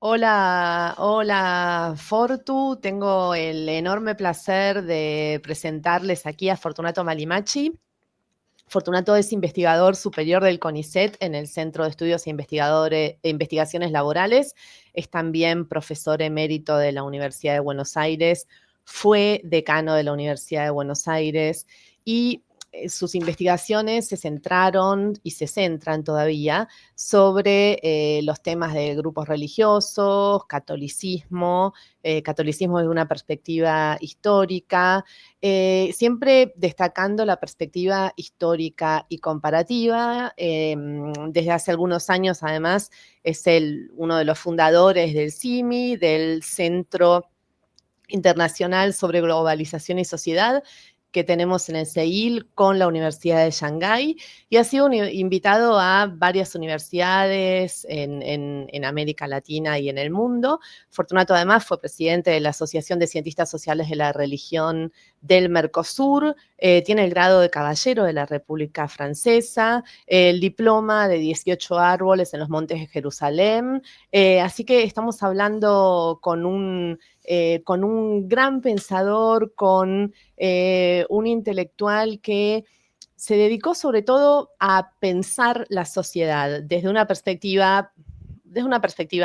Hola, hola Fortu, tengo el enorme placer de presentarles aquí a Fortunato Malimachi. Fortunato es investigador superior del CONICET en el Centro de Estudios e Investigaciones Laborales. Es también profesor emérito de la Universidad de Buenos Aires, fue decano de la Universidad de Buenos Aires y sus investigaciones se centraron y se centran todavía sobre los temas de grupos religiosos, catolicismo desde una perspectiva histórica, siempre destacando la perspectiva histórica y comparativa. Desde hace algunos años, además, es uno de los fundadores del CIMI, del Centro Internacional sobre Globalización y Sociedad, que tenemos en el CEIL con la Universidad de Shanghái, y ha sido invitado a varias universidades en América Latina y en el mundo. Fortunato además fue presidente de la Asociación de Cientistas Sociales de la Religión del Mercosur, tiene el grado de caballero de la República Francesa, el diploma de 18 árboles en los montes de Jerusalén, así que estamos hablando con un gran pensador, con un intelectual que se dedicó sobre todo a pensar la sociedad desde una perspectiva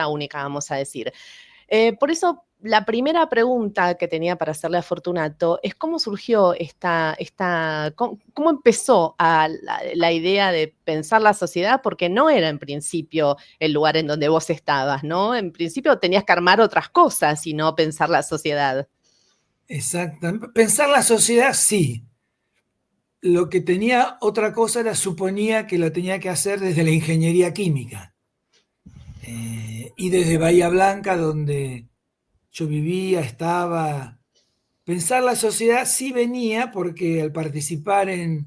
única, vamos a decir. Por eso, la primera pregunta que tenía para hacerle a Fortunato es cómo surgió cómo empezó la idea de pensar la sociedad, porque no era en principio el lugar en donde vos estabas, ¿no? En principio tenías que armar otras cosas y no pensar la sociedad. Exactamente. Pensar la sociedad, sí. Lo que tenía otra cosa era suponía que lo tenía que hacer desde la ingeniería química y desde Bahía Blanca, donde yo vivía, estaba. Pensar la sociedad sí venía porque al participar en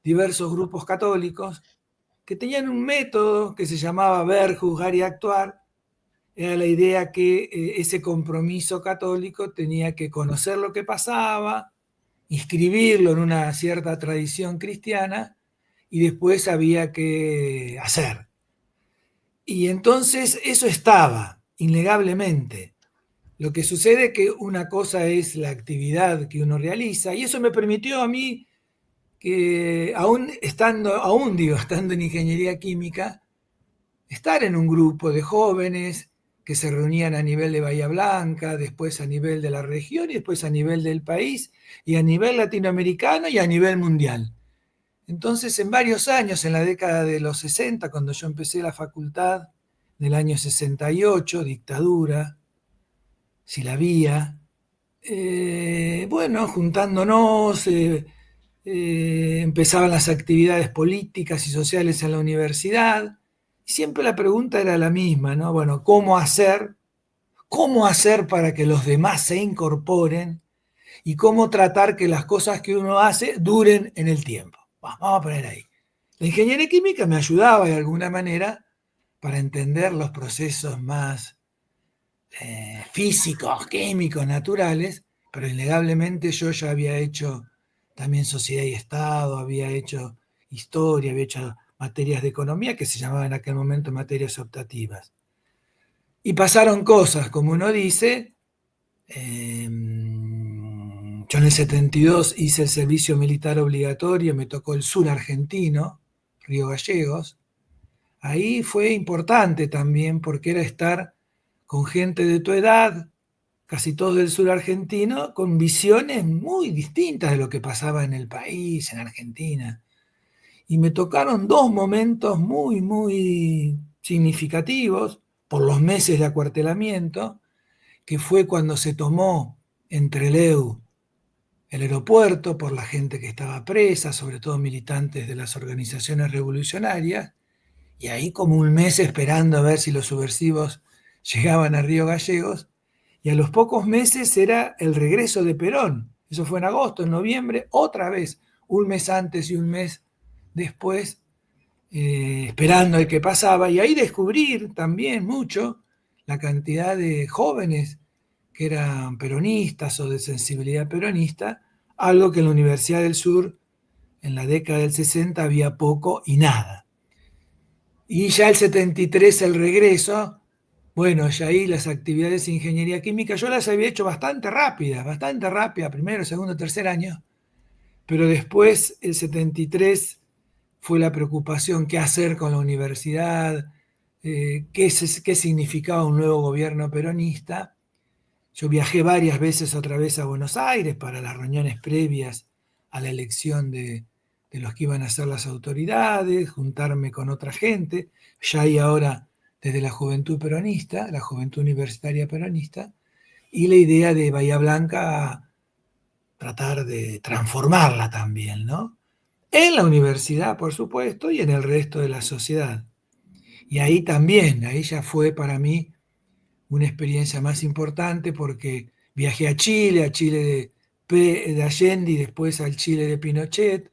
diversos grupos católicos que tenían un método que se llamaba ver, juzgar y actuar, era la idea que ese compromiso católico tenía que conocer lo que pasaba, inscribirlo en una cierta tradición cristiana y después había que hacer. Y entonces eso estaba, innegablemente. Lo que sucede es que una cosa es la actividad que uno realiza y eso me permitió a mí que estando en ingeniería química, estar en un grupo de jóvenes que se reunían a nivel de Bahía Blanca, después a nivel de la región y después a nivel del país y a nivel latinoamericano y a nivel mundial. Entonces, en varios años, en la década de los 60, cuando yo empecé la facultad, en el año 68, dictadura, si la había, bueno, juntándonos, empezaban las actividades políticas y sociales en la universidad, y siempre la pregunta era la misma, ¿no? Bueno, cómo hacer para que los demás se incorporen y cómo tratar que las cosas que uno hace duren en el tiempo. Vamos a poner ahí. La ingeniería química me ayudaba de alguna manera para entender los procesos más físicos, químicos, naturales, pero innegablemente yo ya había hecho también sociedad y Estado, había hecho historia, había hecho materias de economía que se llamaban en aquel momento materias optativas. Y pasaron cosas, como uno dice, yo en el 72 hice el servicio militar obligatorio, me tocó el sur argentino, Río Gallegos. Ahí fue importante también porque era estar con gente de tu edad, casi todos del sur argentino, con visiones muy distintas de lo que pasaba en el país, en Argentina. Y me tocaron dos momentos muy, muy significativos por los meses de acuartelamiento, que fue cuando se tomó en Trelew el aeropuerto por la gente que estaba presa, sobre todo militantes de las organizaciones revolucionarias, y ahí como un mes esperando a ver si los subversivos llegaban a Río Gallegos, y a los pocos meses era el regreso de Perón. Eso fue en agosto, en noviembre, otra vez, un mes antes y un mes después, esperando el que pasaba, y ahí descubrir también mucho la cantidad de jóvenes que eran peronistas o de sensibilidad peronista, algo que en la Universidad del Sur en la década del 60 había poco y nada. Y ya el 73 el regreso, Bueno, ya ahí las actividades de ingeniería química yo las había hecho bastante rápida, primero, segundo, tercer año, pero después, el 73, fue la preocupación qué hacer con la universidad, qué significaba un nuevo gobierno peronista. Yo viajé varias veces otra vez a Buenos Aires para las reuniones previas a la elección de los que iban a ser las autoridades, juntarme con otra gente, ya y ahora desde la juventud peronista, la juventud universitaria peronista, y la idea de Bahía Blanca tratar de transformarla también, ¿no? En la universidad, por supuesto, y en el resto de la sociedad. Y ahí también, ahí ya fue para mí una experiencia más importante porque viajé a Chile de Allende y después al Chile de Pinochet,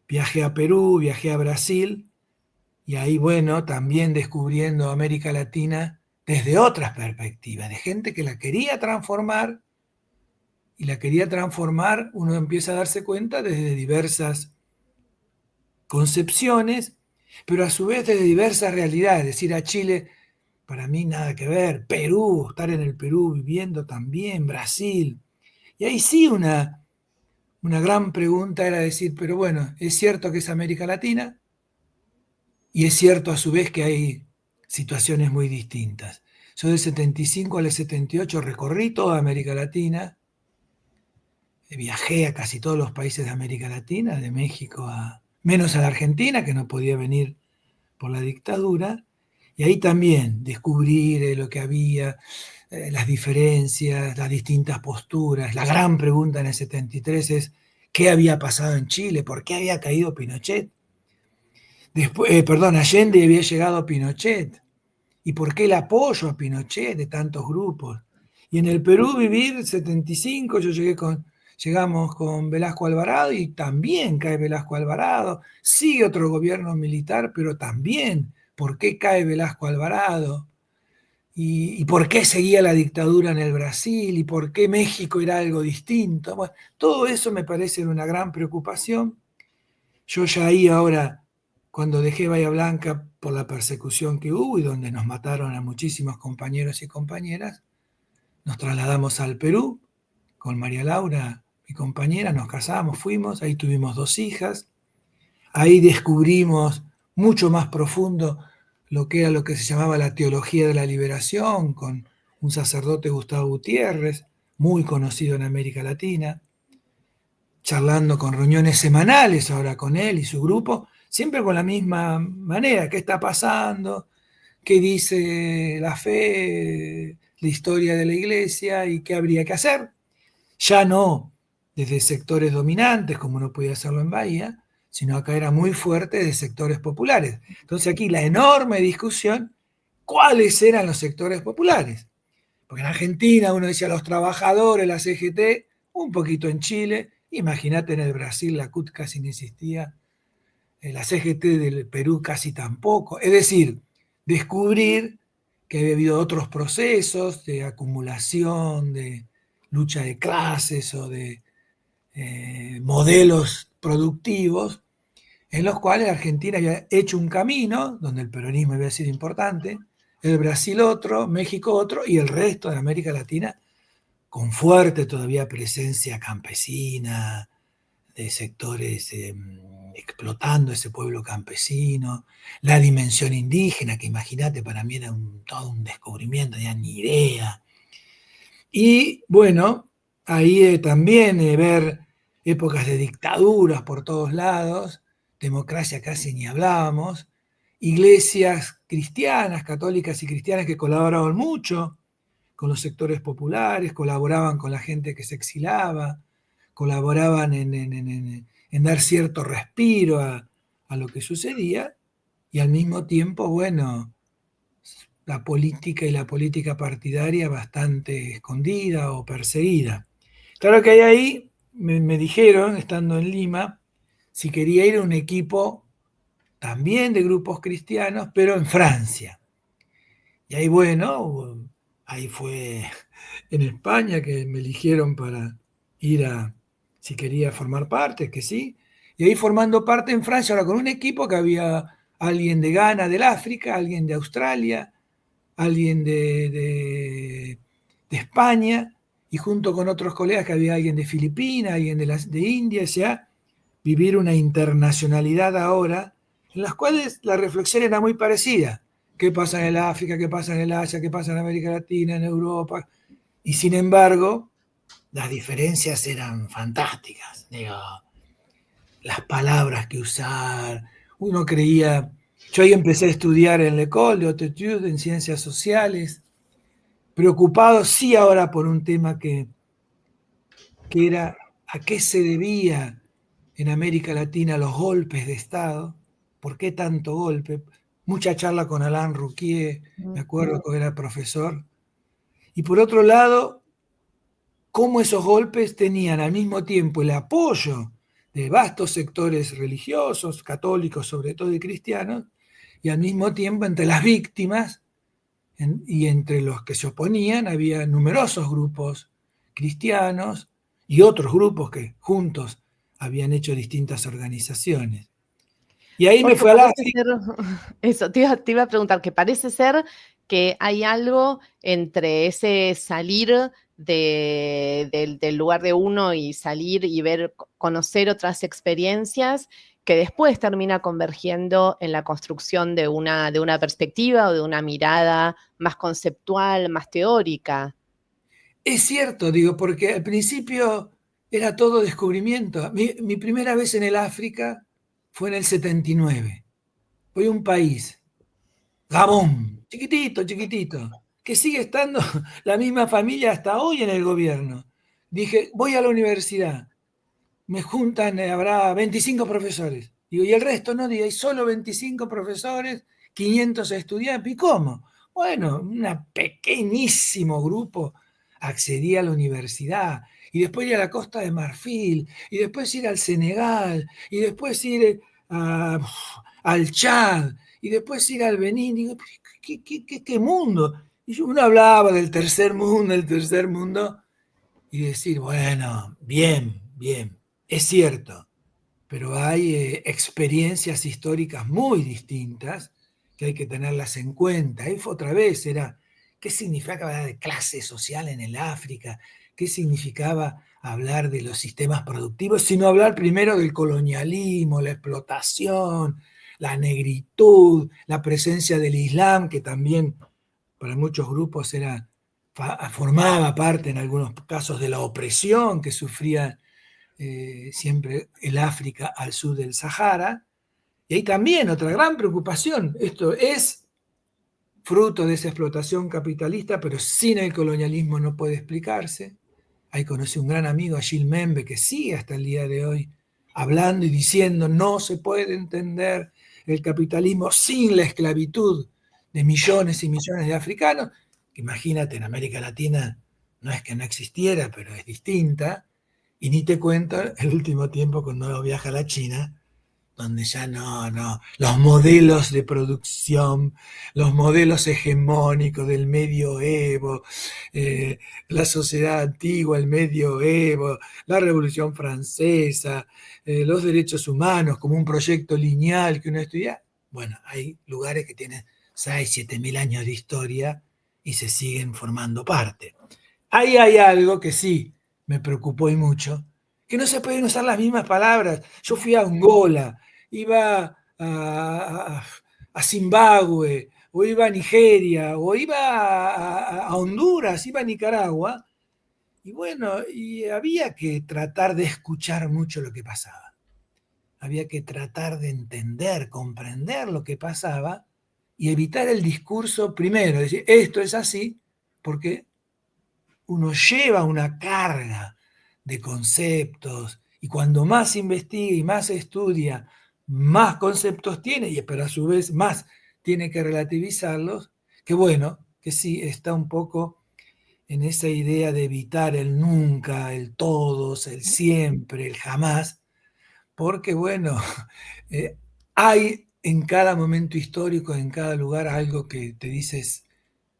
viajé a Perú, viajé a Brasil y ahí, bueno, también descubriendo América Latina desde otras perspectivas, de gente que la quería transformar y la quería transformar, uno empieza a darse cuenta desde diversas concepciones, pero a su vez desde diversas realidades, es decir, a Chile para mí nada que ver, Perú, estar en el Perú viviendo también, Brasil. Y ahí sí una gran pregunta era decir, pero bueno, es cierto que es América Latina y es cierto a su vez que hay situaciones muy distintas. Yo del 75 al 78 recorrí toda América Latina, viajé a casi todos los países de América Latina, de México a menos a la Argentina, que no podía venir por la dictadura, y ahí también descubrir lo que había, las diferencias, las distintas posturas. La gran pregunta en el 73 es, ¿qué había pasado en Chile? ¿Por qué había caído Pinochet? Después, perdón, Allende había llegado a Pinochet. ¿Y por qué el apoyo a Pinochet de tantos grupos? Y en el Perú vivir 75, llegamos con Velasco Alvarado y también cae Velasco Alvarado. Sigue otro gobierno militar, pero también, ¿por qué cae Velasco Alvarado? ¿Y por qué seguía la dictadura en el Brasil? ¿Y por qué México era algo distinto? Bueno, todo eso me parece una gran preocupación. Yo ya ahí ahora, cuando dejé Bahía Blanca por la persecución que hubo y donde nos mataron a muchísimos compañeros y compañeras, nos trasladamos al Perú con María Laura, mi compañera, nos casamos, fuimos, ahí tuvimos 2 hijas, ahí descubrimos mucho más profundo lo que era lo que se llamaba la teología de la liberación, con un sacerdote, Gustavo Gutiérrez, muy conocido en América Latina, charlando con reuniones semanales ahora con él y su grupo, siempre con la misma manera, qué está pasando, qué dice la fe, la historia de la iglesia y qué habría que hacer. Ya no desde sectores dominantes, como no podía hacerlo en Bahía, sino acá era muy fuerte de sectores populares. Entonces aquí la enorme discusión, ¿cuáles eran los sectores populares? Porque en Argentina uno decía los trabajadores, la CGT, un poquito en Chile, imagínate en el Brasil la CUT casi no existía, la CGT del Perú casi tampoco. Es decir, descubrir que había habido otros procesos de acumulación, de lucha de clases o de modelos productivos en los cuales Argentina había hecho un camino donde el peronismo había sido importante, el Brasil otro, México otro y el resto de América Latina con fuerte todavía presencia campesina, de sectores explotando ese pueblo campesino, la dimensión indígena, que imagínate, para mí era todo un descubrimiento, no tenía ni idea. Y bueno, ahí también ver épocas de dictaduras por todos lados, democracia casi ni hablábamos, iglesias cristianas, católicas y cristianas que colaboraban mucho con los sectores populares, colaboraban con la gente que se exilaba, colaboraban en dar cierto respiro a lo que sucedía, y al mismo tiempo, bueno, la política y la política partidaria bastante escondida o perseguida. Claro que ahí me dijeron, estando en Lima, si quería ir a un equipo también de grupos cristianos, pero en Francia. Y ahí, bueno, ahí fue en España que me eligieron para ir si quería formar parte, que sí. Y ahí formando parte en Francia, ahora con un equipo que había alguien de Ghana, del África, alguien de Australia, alguien de España, y junto con otros colegas que había alguien de Filipinas, alguien de India, o sea, vivir una internacionalidad ahora, en las cuales la reflexión era muy parecida. ¿Qué pasa en el África? ¿Qué pasa en el Asia? ¿Qué pasa en América Latina? ¿En Europa? Y sin embargo, las diferencias eran fantásticas. Digo, las palabras que usar. Uno creía. Yo ahí empecé a estudiar en l'École de Haute Études, en ciencias sociales, preocupado sí ahora por un tema que era a qué se debía en América Latina los golpes de Estado, por qué tanto golpe. Mucha charla con Alain Rouquier, me acuerdo que era profesor. Y por otro lado, cómo esos golpes tenían al mismo tiempo el apoyo de vastos sectores religiosos, católicos sobre todo y cristianos, y al mismo tiempo entre las víctimas y entre los que se oponían había numerosos grupos cristianos y otros grupos que juntos habían hecho distintas organizaciones. Y ahí me Porque fui al parece África. ser, eso, te iba a preguntar, que parece ser que hay algo entre ese salir del lugar de uno y salir y ver, conocer otras experiencias, que después termina convergiendo en la construcción de una perspectiva o de una mirada más conceptual, más teórica. Es cierto, digo, porque al principio era todo descubrimiento. Mi primera vez en el África fue en el 79. Voy a un país, Gabón, chiquitito, chiquitito, que sigue estando la misma familia hasta hoy en el gobierno. Dije, voy a la universidad, me juntan, habrá 25 profesores. Digo, y el resto no, digo, hay solo 25 profesores, 500 estudiantes. ¿Y cómo? Bueno, un pequeñísimo grupo accedía a la universidad, y después ir a la Costa de Marfil, y después ir al Senegal, y después ir al Chad, y después ir al Benín. Digo, ¿qué mundo? Y uno hablaba del tercer mundo, y decir, bueno, bien, bien, es cierto, pero hay experiencias históricas muy distintas que hay que tenerlas en cuenta. Ahí fue otra vez, era, ¿qué significaba hablar de clase social en el África? ¿Qué significaba hablar de los sistemas productivos? Sino hablar primero del colonialismo, la explotación, la negritud, la presencia del Islam, que también para muchos grupos formaba parte en algunos casos de la opresión que sufría siempre el África al sur del Sahara. Y hay también otra gran preocupación. Esto es fruto de esa explotación capitalista, pero sin el colonialismo no puede explicarse. Ahí conocí un gran amigo, Achille Membe, que sigue hasta el día de hoy hablando y diciendo no se puede entender el capitalismo sin la esclavitud de millones y millones de africanos. Imagínate, en América Latina no es que no existiera, pero es distinta. Y ni te cuento el último tiempo cuando viaja a la China, donde ya no, los modelos de producción, los modelos hegemónicos del medioevo, la sociedad antigua, el medioevo, la Revolución Francesa, los derechos humanos como un proyecto lineal que uno estudia. Bueno, hay lugares que tienen 6, 7 mil años de historia y se siguen formando parte. Ahí hay algo que sí me preocupó y mucho, que no se pueden usar las mismas palabras. Yo fui a Angola, iba a Zimbabue, o iba a Nigeria, o iba a Honduras, iba a Nicaragua, y bueno, y había que tratar de escuchar mucho lo que pasaba. Había que tratar de entender, comprender lo que pasaba y evitar el discurso primero, decir, esto es así, porque uno lleva una carga de conceptos y cuando más investiga y más estudia, más conceptos tiene, y pero a su vez más tiene que relativizarlos, que bueno, que sí está un poco en esa idea de evitar el nunca, el todos, el siempre, el jamás, porque bueno, eh, hay en cada momento histórico, en cada lugar, algo que te dices,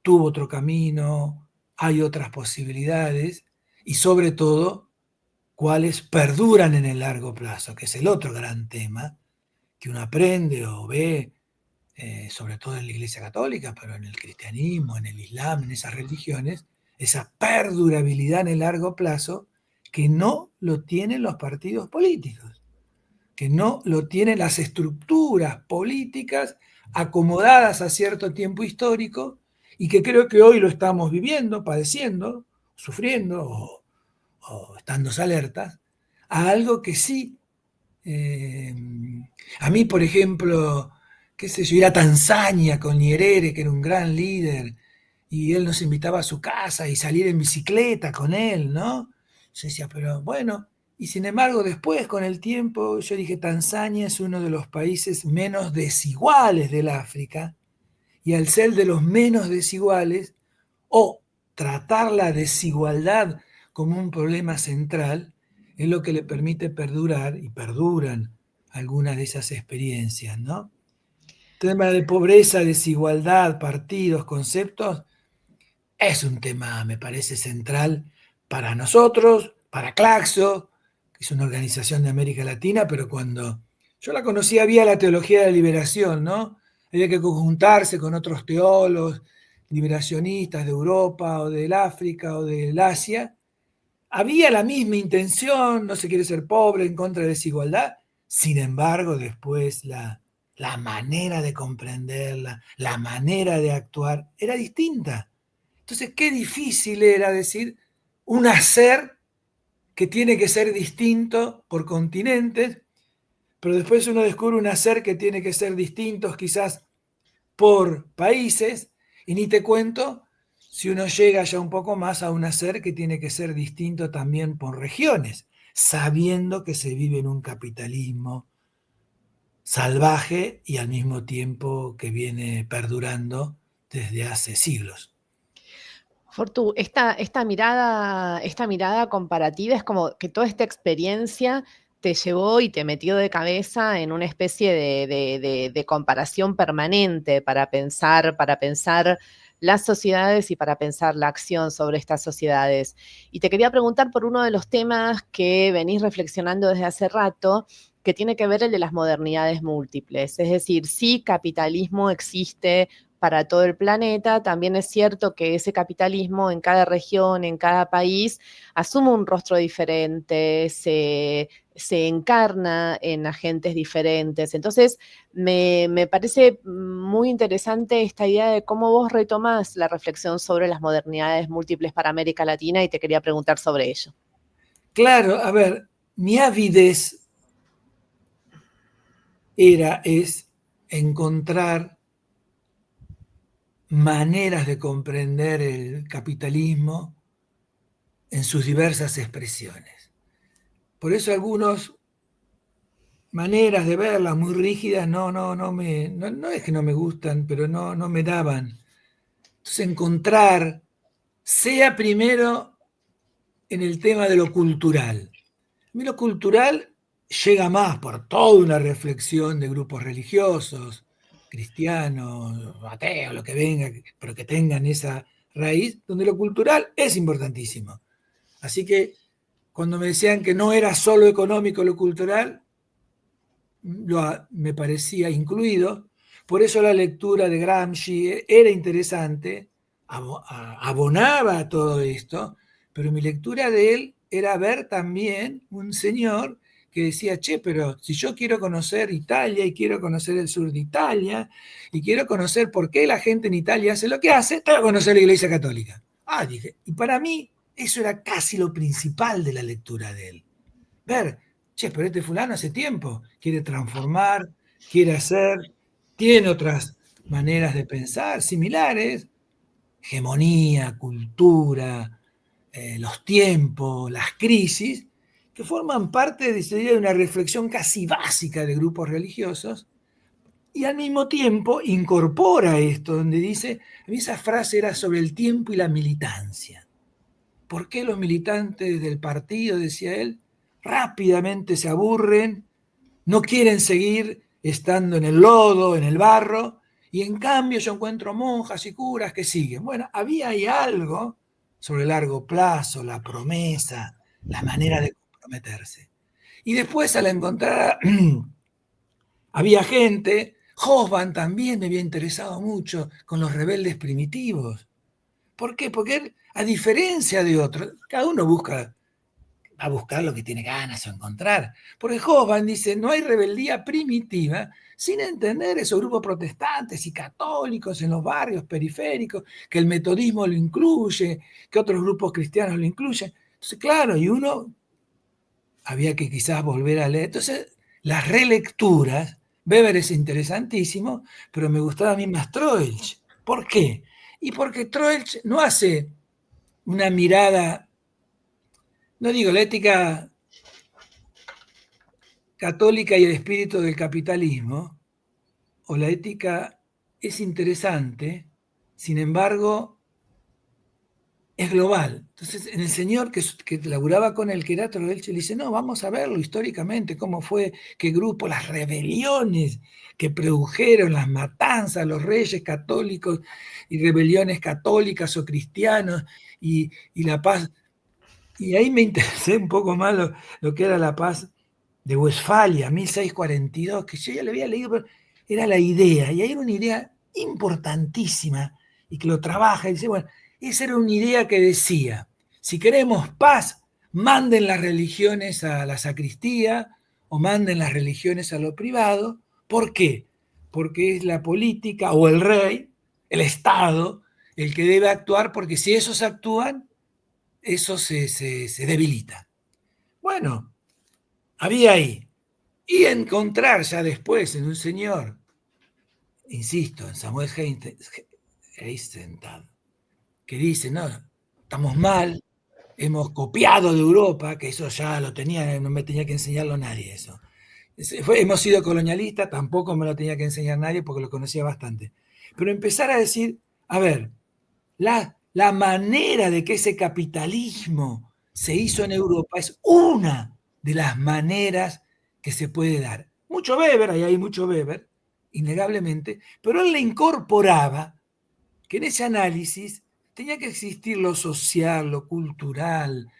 tuvo otro camino, hay otras posibilidades y sobre todo cuáles perduran en el largo plazo, que es el otro gran tema que uno aprende o ve sobre todo en la Iglesia Católica, pero en el cristianismo, en el Islam, en esas religiones, esa perdurabilidad en el largo plazo que no lo tienen los partidos políticos, que no lo tienen las estructuras políticas acomodadas a cierto tiempo histórico y que creo que hoy lo estamos viviendo, padeciendo, sufriendo o estando alertas a algo que sí. A mí, por ejemplo, qué sé yo, ir a Tanzania con Nyerere, que era un gran líder, y él nos invitaba a su casa y salir en bicicleta con él, ¿no? Yo decía, pero bueno, y sin embargo después con el tiempo yo dije, Tanzania es uno de los países menos desiguales del África, y al ser de los menos desiguales, o tratar la desigualdad como un problema central, es lo que le permite perdurar, y perduran algunas de esas experiencias, ¿no? El tema de pobreza, desigualdad, partidos, conceptos, es un tema, me parece, central para nosotros, para Claxo, que es una organización de América Latina, pero cuando yo la conocía había la teología de la liberación, ¿no? Había que conjuntarse con otros teólogos liberacionistas de Europa o del África o del Asia. Había la misma intención, no se quiere ser pobre, en contra de la desigualdad. Sin embargo, después la manera de comprenderla, la manera de actuar era distinta. Entonces, qué difícil era decir un hacer que tiene que ser distinto por continentes, pero después uno descubre un hacer que tiene que ser distintos quizás por países, y ni te cuento si uno llega ya un poco más a un hacer que tiene que ser distinto también por regiones, sabiendo que se vive en un capitalismo salvaje y al mismo tiempo que viene perdurando desde hace siglos. Fortu, esta mirada comparativa es como que toda esta experiencia te llevó y te metió de cabeza en una especie de comparación permanente para pensar las sociedades y para pensar la acción sobre estas sociedades. Y te quería preguntar por uno de los temas que venís reflexionando desde hace rato, que tiene que ver el de las modernidades múltiples. Es decir, sí, capitalismo existe para todo el planeta, también es cierto que ese capitalismo en cada región, en cada país, asume un rostro diferente, se encarna en agentes diferentes. Entonces, me parece muy interesante esta idea de cómo vos retomás la reflexión sobre las modernidades múltiples para América Latina y te quería preguntar sobre ello. Claro, a ver, mi avidez es encontrar maneras de comprender el capitalismo en sus diversas expresiones. Por eso algunas maneras de verlas muy rígidas no es que no me gustan, pero no me daban. Entonces encontrar, sea primero en el tema de lo cultural. A mí lo cultural llega más por toda una reflexión de grupos religiosos, cristianos, ateos, lo que venga, pero que tengan esa raíz, donde lo cultural es importantísimo. Así que cuando me decían que no era solo económico lo cultural, me parecía incluido. Por eso la lectura de Gramsci era interesante, abonaba a todo esto, pero mi lectura de él era ver también un señor que decía, che, pero si yo quiero conocer Italia y quiero conocer el sur de Italia y quiero conocer por qué la gente en Italia hace lo que hace, tengo que conocer la Iglesia Católica. Ah, dije, y para mí eso era casi lo principal de la lectura de él. Ver, che, pero este fulano hace tiempo quiere transformar, quiere hacer, tiene otras maneras de pensar similares, hegemonía, cultura, los tiempos, las crisis, que forman parte de una reflexión casi básica de grupos religiosos, y al mismo tiempo incorpora esto, donde dice, a mí esa frase era sobre el tiempo y la militancia. ¿Por qué los militantes del partido, decía él, rápidamente se aburren, no quieren seguir estando en el lodo, en el barro, y en cambio yo encuentro monjas y curas que siguen? Bueno, había ahí algo sobre el largo plazo, la promesa, la manera de comprometerse. Y después al encontrar, había gente, Hobsbawm también me había interesado mucho con los rebeldes primitivos. ¿Por qué? Porque él, a diferencia de otros, cada uno va a buscar lo que tiene ganas o encontrar. Porque Hobsbawm dice, no hay rebeldía primitiva sin entender esos grupos protestantes y católicos en los barrios periféricos, que el metodismo lo incluye, que otros grupos cristianos lo incluyen. Entonces, claro, y uno había que quizás volver a leer. Entonces, las relecturas, Weber es interesantísimo, pero me gustaba a mí más Troeltsch. ¿Por qué? Y porque Troeltsch no hace una mirada, no digo la ética católica y el espíritu del capitalismo, o la ética es interesante, sin embargo, es global. Entonces, en el señor que laburaba con él, que era Troeltsch, le dice, no, vamos a verlo históricamente, cómo fue, qué grupo, las rebeliones que produjeron, las matanzas, los reyes católicos y rebeliones católicas o cristianos y la paz. Y ahí me interesé un poco más lo que era la paz de Westfalia, 1642, que yo ya le había leído, pero era la idea, y ahí era una idea importantísima, y que lo trabaja, y dice, bueno, esa era una idea que decía, si queremos paz, manden las religiones a la sacristía, o manden las religiones a lo privado. ¿Por qué? Porque es la política, o el rey, el Estado, el que debe actuar, porque si esos actúan, eso se debilita. Bueno, había ahí. Y encontrar ya después en un señor, insisto, en Samuel Heisenthal, que dice, no, estamos mal, hemos copiado de Europa, que eso ya lo tenía, no me tenía que enseñarlo nadie eso. Hemos sido colonialistas, tampoco me lo tenía que enseñar nadie porque lo conocía bastante. Pero empezar a decir, a ver, la manera de que ese capitalismo se hizo en Europa es una de las maneras que se puede dar. Mucho Weber, ahí hay mucho Weber, innegablemente, pero él le incorporaba que en ese análisis tenía que existir lo social, lo cultural,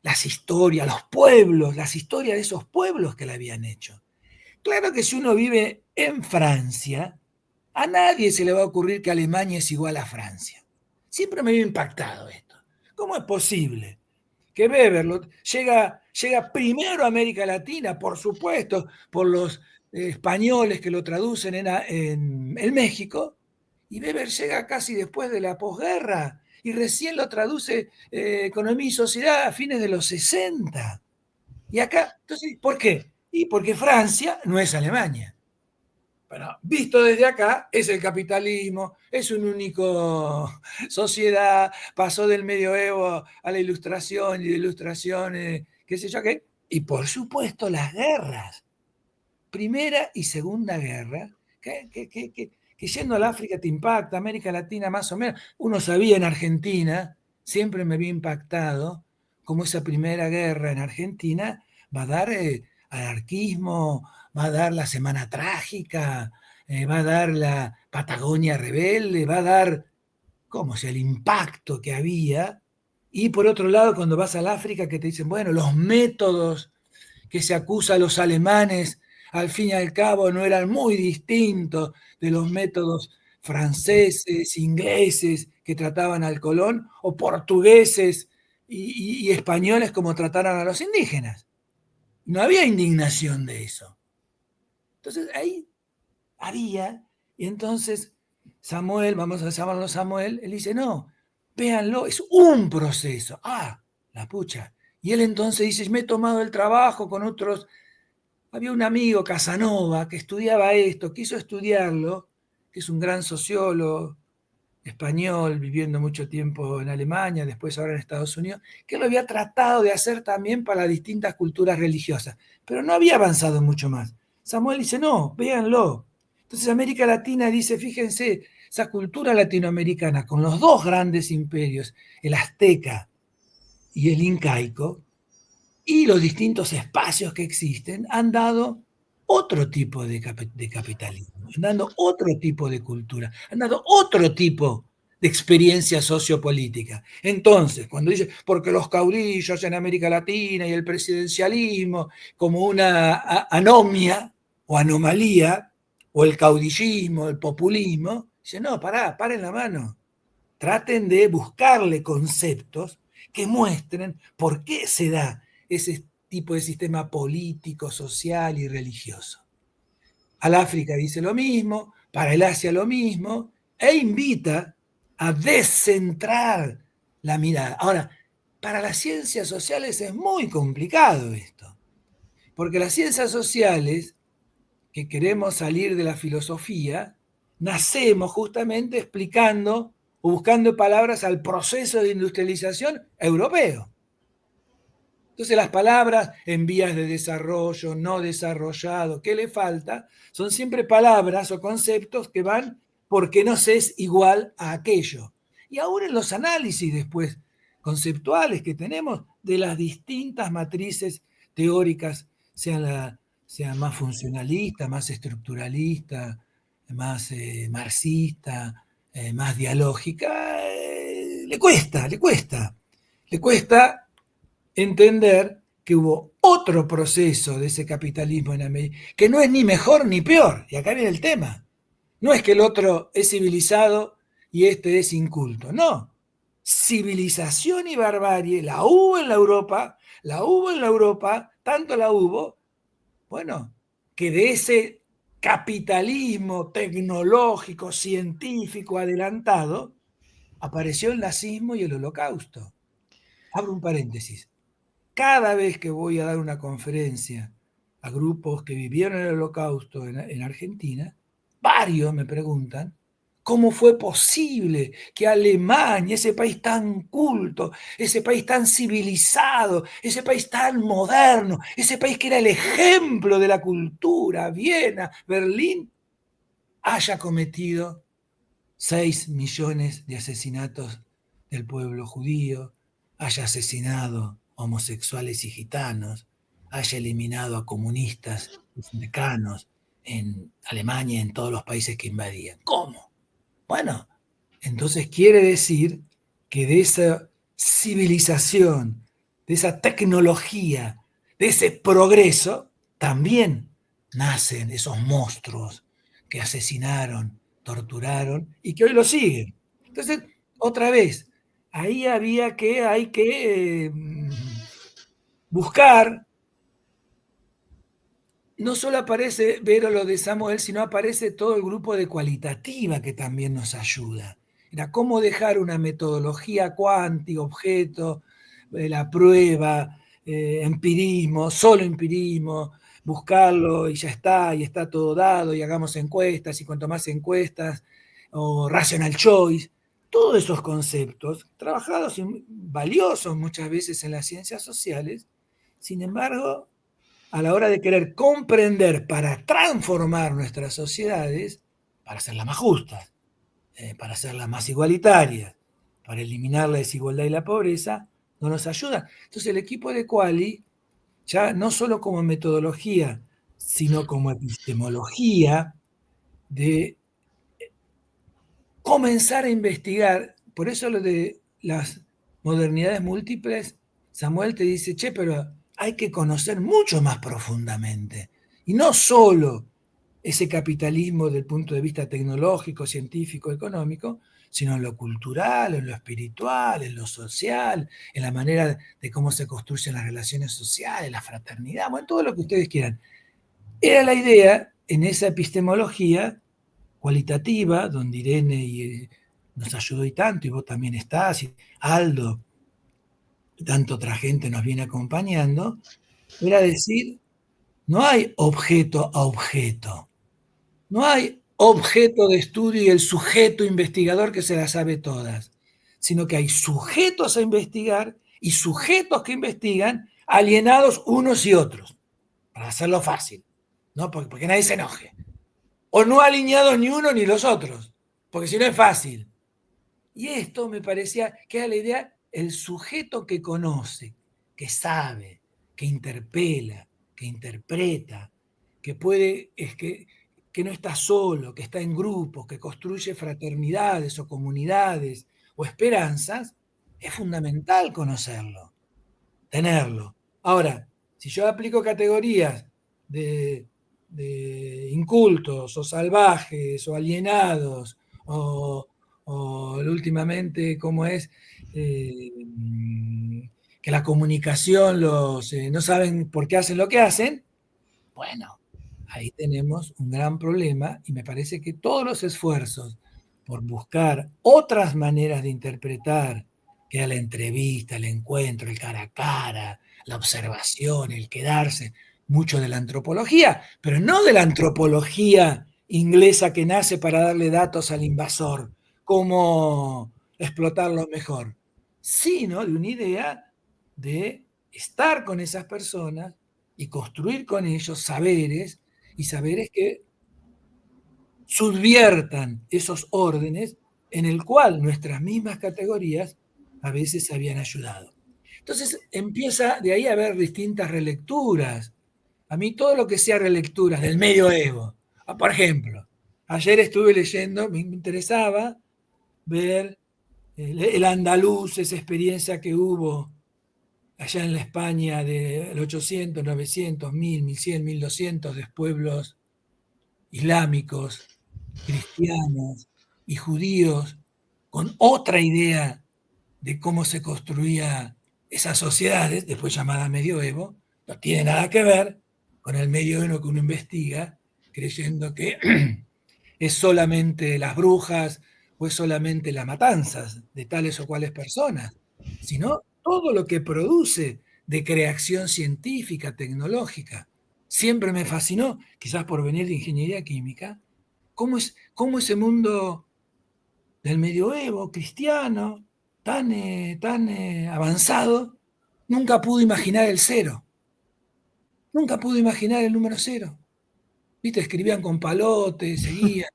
las historias, los pueblos, las historias de esos pueblos que le habían hecho. Claro que si uno vive en Francia, a nadie se le va a ocurrir que Alemania es igual a Francia. Siempre me había impactado esto. ¿Cómo es posible que Weber llega primero a América Latina, por supuesto, por los españoles que lo traducen en México, y Weber llega casi después de la posguerra y recién lo traduce Economía y Sociedad a fines de los 60? Y acá, entonces, ¿por qué? Y porque Francia no es Alemania. Bueno, visto desde acá, es el capitalismo, es un único sociedad, pasó del medioevo a la ilustración y de ilustración, qué sé yo qué. Y por supuesto las guerras, Primera y Segunda Guerra, que yendo al África te impacta, América Latina más o menos. Uno sabía en Argentina, siempre me había impactado, cómo esa Primera Guerra en Argentina va a dar anarquismo, va a dar la Semana Trágica, va a dar la Patagonia Rebelde, va a dar, ¿cómo sea, el impacto que había? Y por otro lado, cuando vas al África, que te dicen, bueno, los métodos que se acusa a los alemanes, al fin y al cabo no eran muy distintos de los métodos franceses, ingleses que trataban al Colón, o portugueses y españoles como trataron a los indígenas. No había indignación de eso. Entonces ahí había, y entonces Samuel, vamos a llamarlo Samuel, él dice, no, véanlo, es un proceso. Ah, la pucha. Y él entonces dice, me he tomado el trabajo con otros. Había un amigo, Casanova, que estudiaba esto, quiso estudiarlo, que es un gran sociólogo español, viviendo mucho tiempo en Alemania, después ahora en Estados Unidos, que lo había tratado de hacer también para distintas culturas religiosas, pero no había avanzado mucho más. Samuel dice, no, véanlo. Entonces América Latina dice, fíjense, esa cultura latinoamericana con los dos grandes imperios, el azteca y el incaico, y los distintos espacios que existen, han dado otro tipo de capitalismo, han dado otro tipo de cultura, han dado otro tipo de experiencia sociopolítica. Entonces, cuando dice, porque los caudillos en América Latina y el presidencialismo como una anomia o anomalía, o el caudillismo, el populismo, dice, no, paren la mano. Traten de buscarle conceptos que muestren por qué se da ese tipo de sistema político, social y religioso. Al África dice lo mismo, para el Asia lo mismo, e invita a descentrar la mirada. Ahora, para las ciencias sociales es muy complicado esto, porque las ciencias sociales, que queremos salir de la filosofía, nacemos justamente explicando o buscando palabras al proceso de industrialización europeo. Entonces las palabras en vías de desarrollo, no desarrollado, ¿qué le falta? Son siempre palabras o conceptos que van porque no se es igual a aquello. Y aún en los análisis después conceptuales que tenemos de las distintas matrices teóricas, sean más funcionalista, más estructuralista, más marxista, más dialógica, le cuesta entender que hubo otro proceso de ese capitalismo en América, que no es ni mejor ni peor, y acá viene el tema. No es que el otro es civilizado y este es inculto, no. Civilización y barbarie la hubo en la Europa, tanto la hubo, bueno, que de ese capitalismo tecnológico, científico, adelantado, apareció el nazismo y el holocausto. Abro un paréntesis. Cada vez que voy a dar una conferencia a grupos que vivieron el holocausto en Argentina, varios me preguntan cómo fue posible que Alemania, ese país tan culto, ese país tan civilizado, ese país tan moderno, ese país que era el ejemplo de la cultura, Viena, Berlín, haya cometido 6 millones de asesinatos del pueblo judío, haya asesinado homosexuales y gitanos, haya eliminado a comunistas y cercanos en Alemania y en todos los países que invadían. ¿Cómo? Bueno, entonces quiere decir que de esa civilización, de esa tecnología, de ese progreso, también nacen esos monstruos que asesinaron, torturaron y que hoy lo siguen. Entonces, otra vez, ahí hay que buscar. No solo aparece Vero lo de Samuel, sino aparece todo el grupo de cualitativa que también nos ayuda. Era cómo dejar una metodología cuántica, objeto, la prueba, empirismo, solo empirismo, buscarlo y está todo dado, y hagamos encuestas, y cuanto más encuestas, o rational choice, todos esos conceptos, trabajados y valiosos muchas veces en las ciencias sociales, sin embargo, a la hora de querer comprender para transformar nuestras sociedades, para hacerlas más justas, para hacerlas más igualitarias, para eliminar la desigualdad y la pobreza, no nos ayuda. Entonces el equipo de Quali, ya no solo como metodología, sino como epistemología, de comenzar a investigar, por eso lo de las modernidades múltiples, Samuel te dice, che, pero hay que conocer mucho más profundamente. Y no solo ese capitalismo desde el punto de vista tecnológico, científico, económico, sino en lo cultural, en lo espiritual, en lo social, en la manera de cómo se construyen las relaciones sociales, la fraternidad, bueno, todo lo que ustedes quieran. Era la idea en esa epistemología cualitativa, donde Irene nos ayudó y tanto, y vos también estás, y Aldo, y tanta otra gente nos viene acompañando, era decir, no hay objeto a objeto, no hay objeto de estudio y el sujeto investigador que se las sabe todas, sino que hay sujetos a investigar y sujetos que investigan alienados unos y otros, para hacerlo fácil, ¿no? Porque nadie se enoje. O no alineados ni uno ni los otros, porque si no es fácil. Y esto me parecía que era la idea, el sujeto que conoce, que sabe, que interpela, que interpreta, que puede, que no está solo, que está en grupos, que construye fraternidades o comunidades o esperanzas, es fundamental conocerlo, tenerlo. Ahora, si yo aplico categorías de de incultos o salvajes o alienados o últimamente, ¿cómo es? Que la comunicación no saben por qué hacen lo que hacen, bueno, ahí tenemos un gran problema y me parece que todos los esfuerzos por buscar otras maneras de interpretar, que era la entrevista, el encuentro, el cara a cara, la observación, el quedarse, mucho de la antropología, pero no de la antropología inglesa que nace para darle datos al invasor, cómo explotarlo mejor, sino de una idea de estar con esas personas y construir con ellos saberes y saberes que subviertan esos órdenes en el cual nuestras mismas categorías a veces habían ayudado. Entonces empieza de ahí a haber distintas relecturas. A mí todo lo que sea relecturas del medioevo, por ejemplo, ayer estuve leyendo, me interesaba ver el andaluz, esa experiencia que hubo allá en la España del 800, 900, 1000, 1100, 1200 de pueblos islámicos, cristianos y judíos, con otra idea de cómo se construía esas sociedades, después llamada medioevo, no tiene nada que ver con el medioevo que uno investiga, creyendo que es solamente las brujas o es solamente las matanzas de tales o cuales personas, sino todo lo que produce de creación científica, tecnológica. Siempre me fascinó, quizás por venir de ingeniería química, cómo ese mundo del medioevo cristiano, tan avanzado, nunca pudo imaginar el cero, nunca pudo imaginar el número cero. ¿Viste? Escribían con palotes, seguían.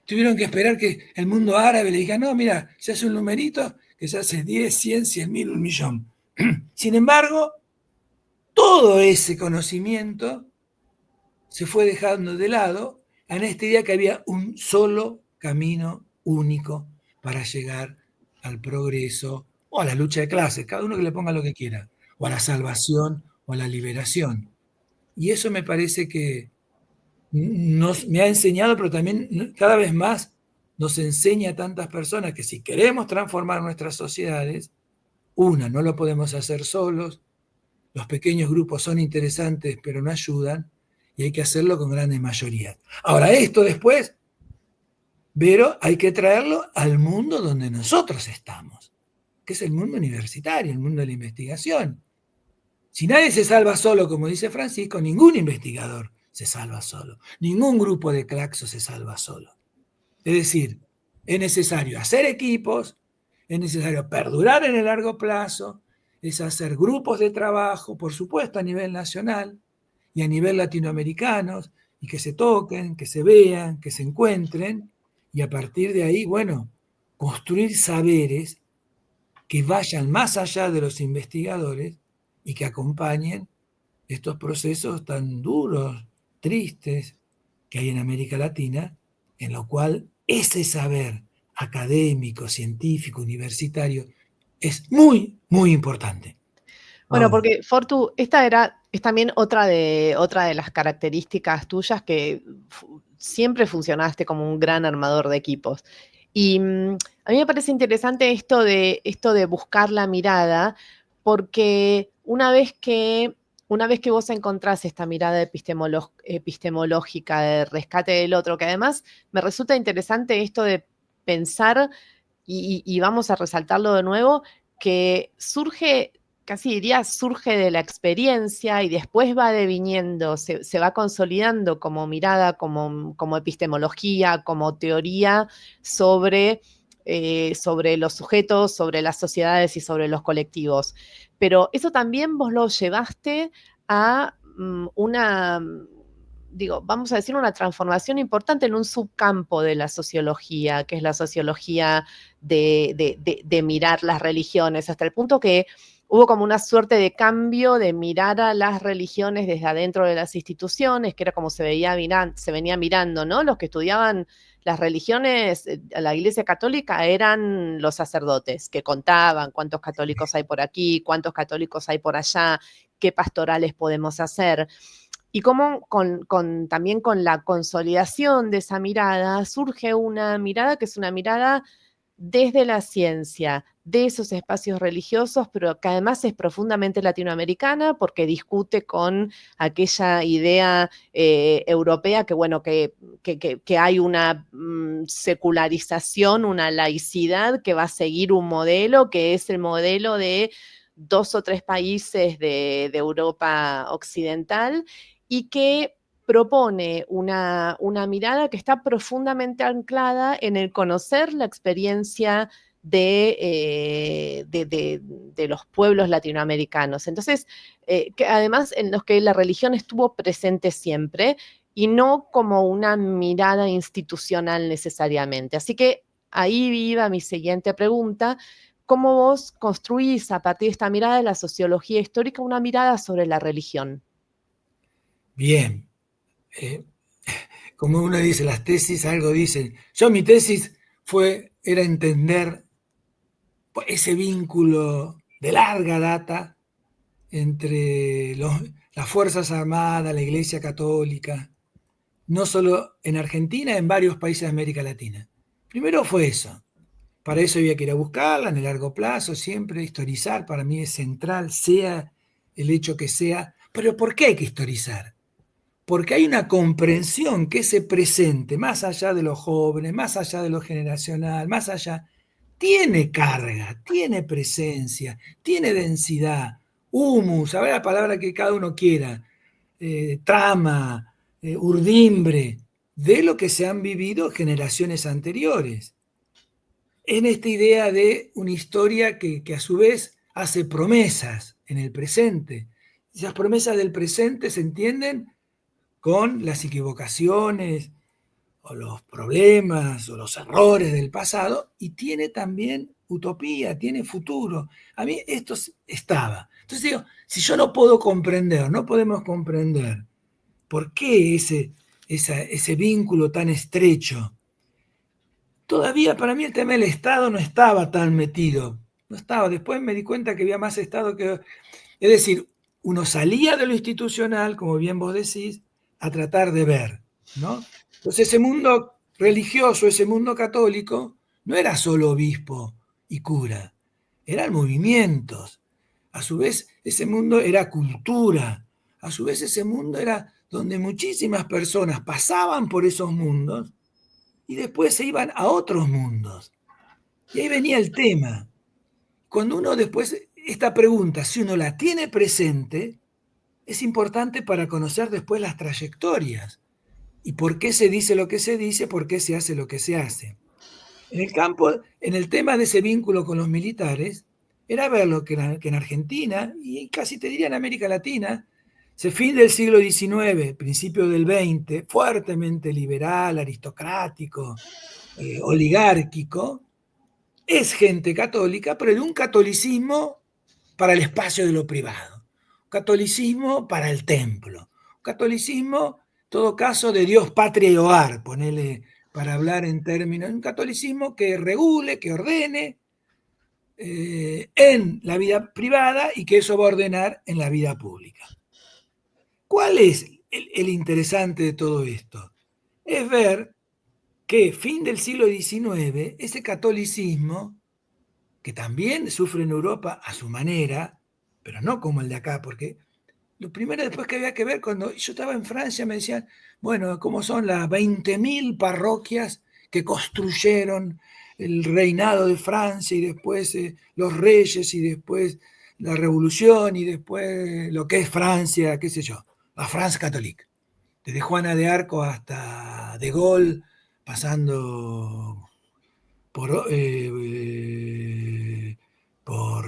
Tuvieron que esperar que el mundo árabe le diga, no, mira, se hace un numerito que se hace 10, 100, 100.000, 1.000.000. Sin embargo, todo ese conocimiento se fue dejando de lado en esta idea que había un solo camino único para llegar al progreso o a la lucha de clases, cada uno que le ponga lo que quiera, o a la salvación o a la liberación. Y eso me parece que me ha enseñado, pero también cada vez más nos enseña a tantas personas que si queremos transformar nuestras sociedades, no lo podemos hacer solos, los pequeños grupos son interesantes pero no ayudan y hay que hacerlo con grandes mayorías. Ahora esto después, pero hay que traerlo al mundo donde nosotros estamos, que es el mundo universitario, el mundo de la investigación. Si nadie se salva solo, como dice Francisco, ningún investigador se salva solo. Ningún grupo de Claxo se salva solo. Es decir, es necesario hacer equipos, es necesario perdurar en el largo plazo, es hacer grupos de trabajo, por supuesto a nivel nacional y a nivel latinoamericano, y que se toquen, que se vean, que se encuentren, y a partir de ahí, bueno, construir saberes que vayan más allá de los investigadores y que acompañen estos procesos tan duros, tristes que hay en América Latina, en lo cual ese saber académico, científico, universitario, es muy, muy importante. Bueno, Ahora, porque Fortu, es también otra de las características tuyas que siempre funcionaste como un gran armador de equipos. Y a mí me parece interesante esto de buscar la mirada, porque una vez que vos encontrás esta mirada epistemológica de rescate del otro, que además me resulta interesante esto de pensar, y vamos a resaltarlo de nuevo, que surge, casi diría, surge de la experiencia y después va deviniendo, se va consolidando como mirada, como epistemología, como teoría sobre sobre los sujetos, sobre las sociedades y sobre los colectivos. Pero eso también vos lo llevaste a vamos a decir, una transformación importante en un subcampo de la sociología, que es la sociología de mirar las religiones, hasta el punto que hubo como una suerte de cambio de mirar a las religiones desde adentro de las instituciones, que era como se venía mirando, ¿no? Los que estudiaban las religiones, la Iglesia Católica, eran los sacerdotes que contaban cuántos católicos hay por aquí, cuántos católicos hay por allá, qué pastorales podemos hacer. Y cómo también con la consolidación de esa mirada surge una mirada que es una mirada desde la ciencia, de esos espacios religiosos, pero que además es profundamente latinoamericana porque discute con aquella idea europea que, bueno, que hay una secularización, una laicidad que va a seguir un modelo que es el modelo de 2 o 3 países de Europa occidental y que propone una mirada que está profundamente anclada en el conocer la experiencia de los pueblos latinoamericanos. Entonces, que además en los que la religión estuvo presente siempre y no como una mirada institucional necesariamente. Así que ahí iba mi siguiente pregunta. ¿Cómo vos construís a partir de esta mirada de la sociología histórica una mirada sobre la religión? Bien. Como uno dice, las tesis algo dicen. Yo mi tesis era entender ese vínculo de larga data entre las Fuerzas Armadas, la Iglesia Católica, no solo en Argentina, en varios países de América Latina. Primero fue eso. Para eso había que ir a buscarla en el largo plazo, siempre historizar para mí es central, sea el hecho que sea. Pero ¿por qué hay que historizar? Porque hay una comprensión que ese presente, más allá de los jóvenes, más allá de lo generacional, más allá, tiene carga, tiene presencia, tiene densidad, humus, a ver la palabra que cada uno quiera, trama, urdimbre, de lo que se han vivido generaciones anteriores. En esta idea de una historia que a su vez hace promesas en el presente. Esas promesas del presente se entienden con las equivocaciones o los problemas o los errores del pasado y tiene también utopía, tiene futuro. A mí esto estaba. Entonces digo, si yo no puedo comprender, no podemos comprender por qué ese vínculo tan estrecho, todavía para mí el tema del Estado no estaba tan metido. No estaba. Después me di cuenta que había más Estado que... Es decir, uno salía de lo institucional, como bien vos decís, a tratar de ver, ¿no? Entonces ese mundo religioso, ese mundo católico, no era solo obispo y cura, eran movimientos. A su vez, ese mundo era cultura. A su vez, ese mundo era donde muchísimas personas pasaban por esos mundos y después se iban a otros mundos. Y ahí venía el tema. Cuando uno después, esta pregunta, si uno la tiene presente, es importante para conocer después las trayectorias y por qué se dice lo que se dice, por qué se hace lo que se hace. En el campo, en el tema de ese vínculo con los militares, era ver lo que en Argentina, y casi te diría en América Latina, ese fin del siglo XIX, principio del XX, fuertemente liberal, aristocrático, oligárquico, es gente católica, pero de un catolicismo para el espacio de lo privado, un catolicismo para el templo, un catolicismo, en todo caso, de Dios, patria y hogar, ponele para hablar en términos, un catolicismo que regule, que ordene en la vida privada y que eso va a ordenar en la vida pública. ¿Cuál es el interesante de todo esto? Es ver que fin del siglo XIX, ese catolicismo, que también sufre en Europa a su manera, pero no como el de acá, porque lo primero después que había que ver, cuando yo estaba en Francia me decían, bueno, ¿cómo son las 20.000 parroquias que construyeron el reinado de Francia y después los reyes y después la revolución y después lo que es Francia, qué sé yo, la France catholique, desde Juana de Arco hasta De Gaulle, pasando por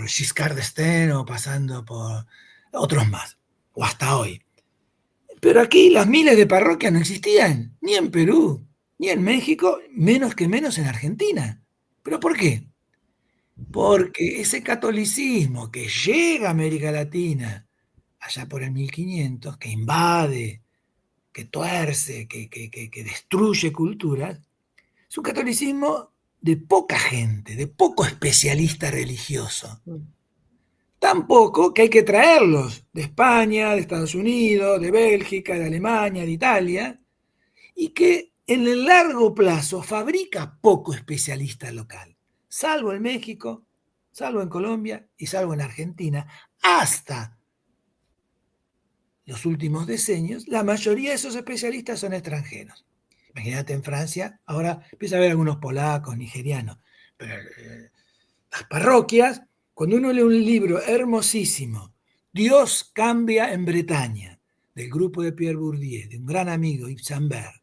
Giscard d'Estaing o pasando por otros más, o hasta hoy. Pero aquí las miles de parroquias no existían, ni en Perú, ni en México, menos que menos en Argentina. ¿Pero por qué? Porque ese catolicismo que llega a América Latina allá por el 1500, que invade, que tuerce, que destruye culturas, es un catolicismo de poca gente, de poco especialista religioso. Tampoco que hay que traerlos de España, de Estados Unidos, de Bélgica, de Alemania, de Italia, y que en el largo plazo fabrica poco especialista local, salvo en México, salvo en Colombia y salvo en Argentina, hasta los últimos decenios, la mayoría de esos especialistas son extranjeros. Imagínate en Francia, ahora empieza a haber algunos polacos, nigerianos, pero las parroquias, cuando uno lee un libro hermosísimo, Dios cambia en Bretaña, del grupo de Pierre Bourdieu, de un gran amigo, Yves Saint-Bert,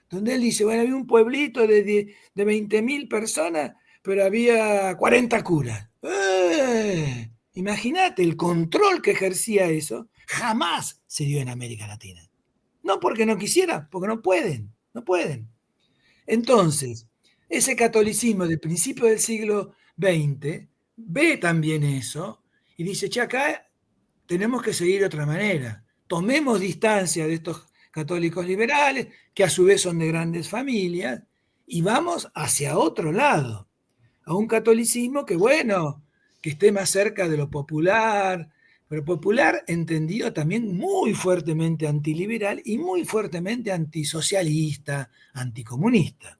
donde él dice, bueno, había un pueblito de 20.000 personas, pero había 40 curas. Imagínate el control que ejercía eso, jamás se dio en América Latina. No porque no quisieran, porque no pueden, no pueden. Entonces, ese catolicismo del principio del siglo XX ve también eso y dice, che, acá tenemos que seguir de otra manera. Tomemos distancia de estos católicos liberales, que a su vez son de grandes familias, y vamos hacia otro lado, a un catolicismo que, bueno, que esté más cerca de lo popular, pero popular entendido también muy fuertemente antiliberal y muy fuertemente antisocialista, anticomunista.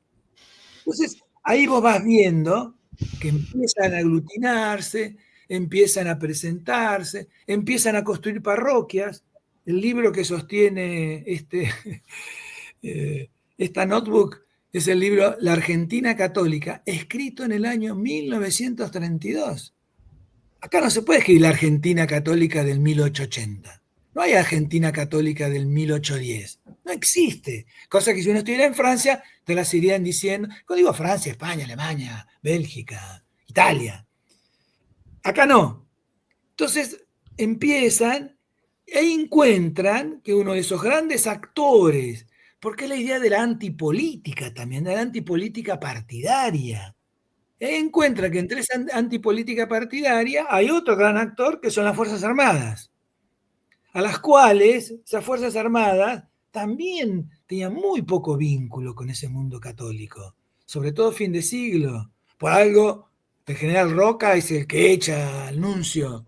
Entonces, ahí vos vas viendo que empiezan a aglutinarse, empiezan a presentarse, empiezan a construir parroquias. El libro que sostiene esta notebook es el libro La Argentina Católica, escrito en el año 1932. Acá no se puede escribir la Argentina Católica del 1880. No hay Argentina Católica del 1810. No existe. Cosa que si uno estuviera en Francia, te las irían diciendo. Cuando digo Francia, España, Alemania, Bélgica, Italia. Acá no. Entonces empiezan e encuentran que uno de esos grandes actores, porque es la idea de la antipolítica también, de la antipolítica partidaria, encuentra que entre esa antipolítica partidaria hay otro gran actor que son las Fuerzas Armadas, a las cuales esas Fuerzas Armadas también tenían muy poco vínculo con ese mundo católico, sobre todo fin de siglo. Por algo, el general Roca es el que echa al nuncio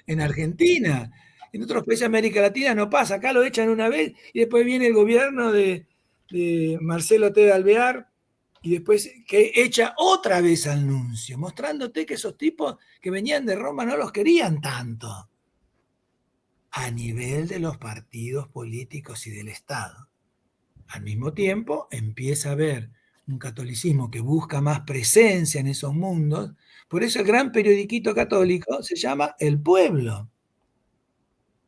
en Argentina. En otros países de América Latina no pasa, acá lo echan una vez y después viene el gobierno de Marcelo T. de Alvear y después que echa otra vez al nuncio, mostrándote que esos tipos que venían de Roma no los querían tanto a nivel de los partidos políticos y del Estado. Al mismo tiempo empieza a haber un catolicismo que busca más presencia en esos mundos, por eso el gran periodiquito católico se llama El Pueblo.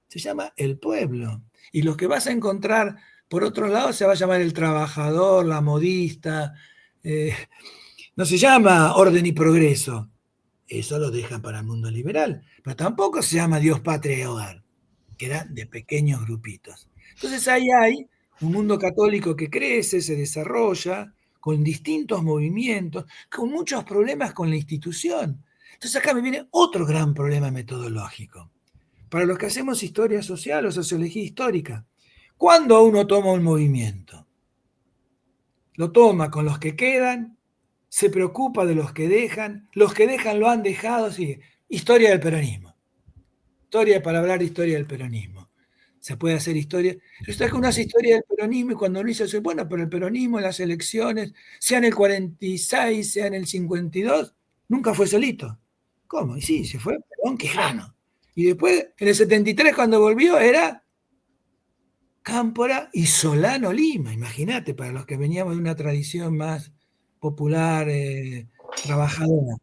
Se llama El Pueblo. Y los que vas a encontrar por otro lado se va a llamar El Trabajador, La Modista, no se llama Orden y Progreso. Eso lo dejan para el mundo liberal. Pero tampoco se llama Dios, Patria y Hogar, que era de pequeños grupitos. Entonces ahí hay un mundo católico que crece, se desarrolla, con distintos movimientos, con muchos problemas con la institución. Entonces acá me viene otro gran problema metodológico. Para los que hacemos historia social o sociología histórica, ¿cuándo uno toma un movimiento? Lo toma con los que quedan, se preocupa de los que dejan lo han dejado, sigue. Historia del peronismo. Historia para hablar de historia del peronismo. Se puede hacer historia. Resulta que uno hace historia del peronismo y cuando uno dice, bueno, pero el peronismo en las elecciones, sea en el 46, sea en el 52, nunca fue solito. ¿Cómo? Y sí, se fue Perón Quijano. Y después, en el 73, cuando volvió, era Cámpora y Solano Lima. Imagínate, para los que veníamos de una tradición más popular, trabajadora.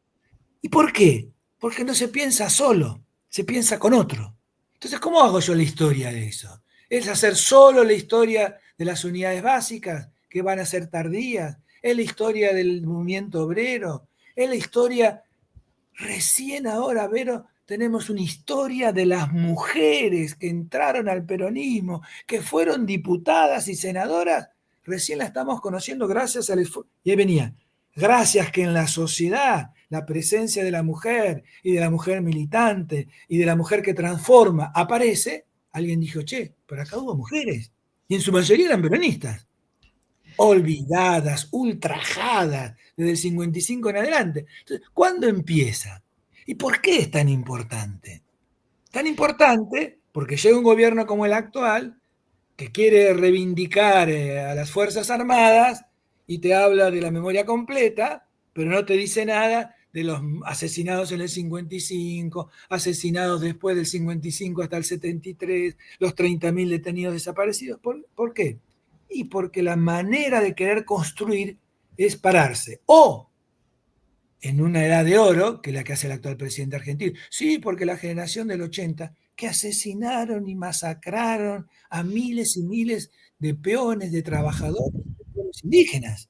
¿Y por qué? Porque no se piensa solo, se piensa con otro. Entonces, ¿cómo hago yo la historia de eso? ¿Es hacer solo la historia de las unidades básicas, que van a ser tardías? ¿Es la historia del movimiento obrero? ¿Es la historia, recién ahora, Vero, tenemos una historia de las mujeres que entraron al peronismo, que fueron diputadas y senadoras? Recién la estamos conociendo gracias al esfuerzo. Y ahí venía, gracias que en la sociedad la presencia de la mujer y de la mujer militante y de la mujer que transforma aparece, alguien dijo, che, pero acá hubo mujeres. Y en su mayoría eran peronistas. Olvidadas, ultrajadas, desde el 55 en adelante. Entonces, ¿cuándo empieza? ¿Y por qué es tan importante? Tan importante porque llega un gobierno como el actual que quiere reivindicar a las Fuerzas Armadas y te habla de la memoria completa, pero no te dice nada de los asesinados en el 55, asesinados después del 55 hasta el 73, los 30.000 detenidos desaparecidos. ¿Por qué? Y porque la manera de querer construir es pararse o en una edad de oro, que es la que hace el actual presidente argentino. Sí, porque la generación del 80, que asesinaron y masacraron a miles y miles de peones, de trabajadores, de pueblos indígenas.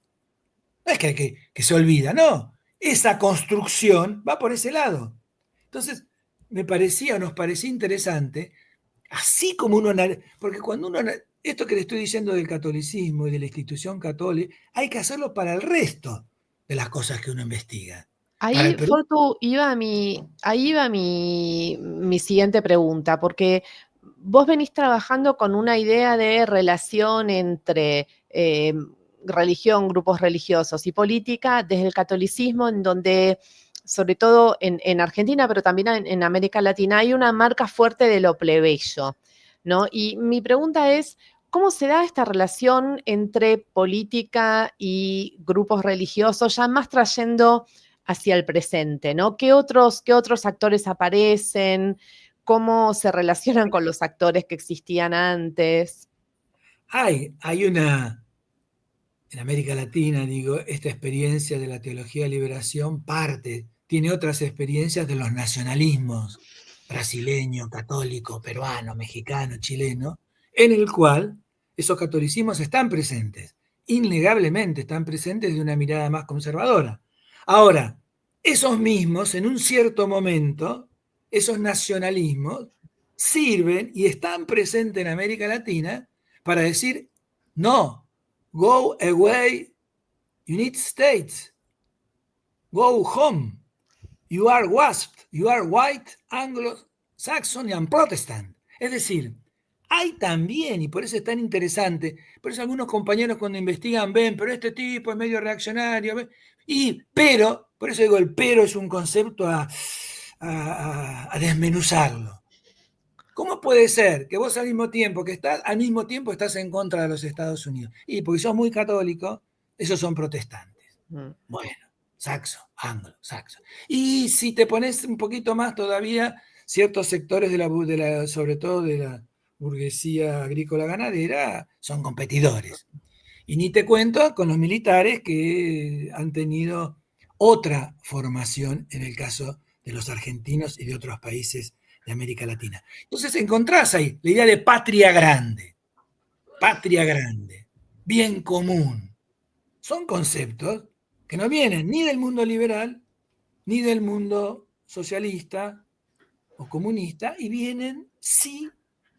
No es que se olvida, no. Esa construcción va por ese lado. Entonces, nos parecía interesante, así como uno, porque cuando uno, esto que le estoy diciendo del catolicismo y de la institución católica, hay que hacerlo para el resto de las cosas que uno investiga. Para el Ahí, Perú, Fortu, ahí iba mi siguiente pregunta, porque vos venís trabajando con una idea de relación entre religión, grupos religiosos y política desde el catolicismo, en donde, sobre todo en Argentina, pero también en América Latina, hay una marca fuerte de lo plebeyo, ¿no? Y mi pregunta es, ¿cómo se da esta relación entre política y grupos religiosos, ya más trayendo hacia el presente, ¿no? Qué otros actores aparecen? ¿Cómo se relacionan con los actores que existían antes? hay una, en América Latina, digo, esta experiencia de la teología de liberación tiene otras experiencias de los nacionalismos brasileño, católico, peruano, mexicano, chileno, en el cual esos catolicismos están presentes, innegablemente están presentes de una mirada más conservadora. Ahora, esos mismos, en un cierto momento, esos nacionalismos sirven y están presentes en América Latina para decir, no, go away, United States, go home. You are WASP, you are white, Anglo-Saxon and Protestant. Es decir, hay también, y por eso es tan interesante, por eso algunos compañeros cuando investigan ven, pero este tipo es medio reaccionario, pero, por eso digo, el pero es un concepto a desmenuzarlo. ¿Cómo puede ser que vos al mismo tiempo estás en contra de los Estados Unidos? Y porque sos muy católico, esos son protestantes. Mm. Bueno, saxo, anglo, saxo. Y si te pones un poquito más todavía, ciertos sectores sobre todo de la burguesía agrícola ganadera, son competidores. Y ni te cuento con los militares que han tenido otra formación en el caso de los argentinos y de otros países de América Latina. Entonces encontrás ahí la idea de patria grande, bien común. Son conceptos que no vienen ni del mundo liberal, ni del mundo socialista o comunista, y vienen, sí,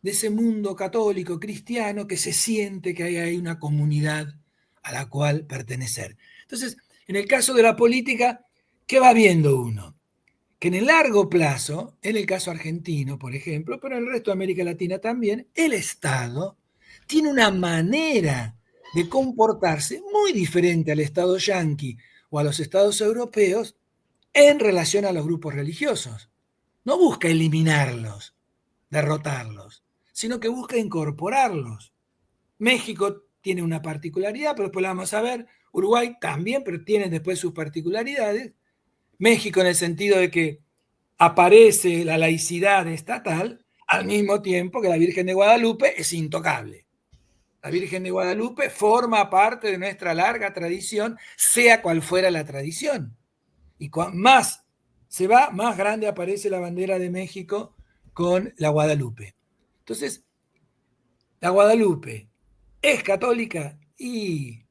de ese mundo católico cristiano que se siente que hay ahí una comunidad a la cual pertenecer. Entonces, en el caso de la política, ¿qué va viendo uno? Que en el largo plazo, en el caso argentino, por ejemplo, pero en el resto de América Latina también, el Estado tiene una manera de comportarse muy diferente al Estado yanqui o a los estados europeos en relación a los grupos religiosos. No busca eliminarlos, derrotarlos, sino que busca incorporarlos. México tiene una particularidad, pero después la vamos a ver. Uruguay también, pero tiene después sus particularidades. México en el sentido de que aparece la laicidad estatal al mismo tiempo que la Virgen de Guadalupe es intocable. La Virgen de Guadalupe forma parte de nuestra larga tradición, sea cual fuera la tradición. Y más se va, más grande aparece la bandera de México con la Guadalupe. Entonces, la Guadalupe es católica y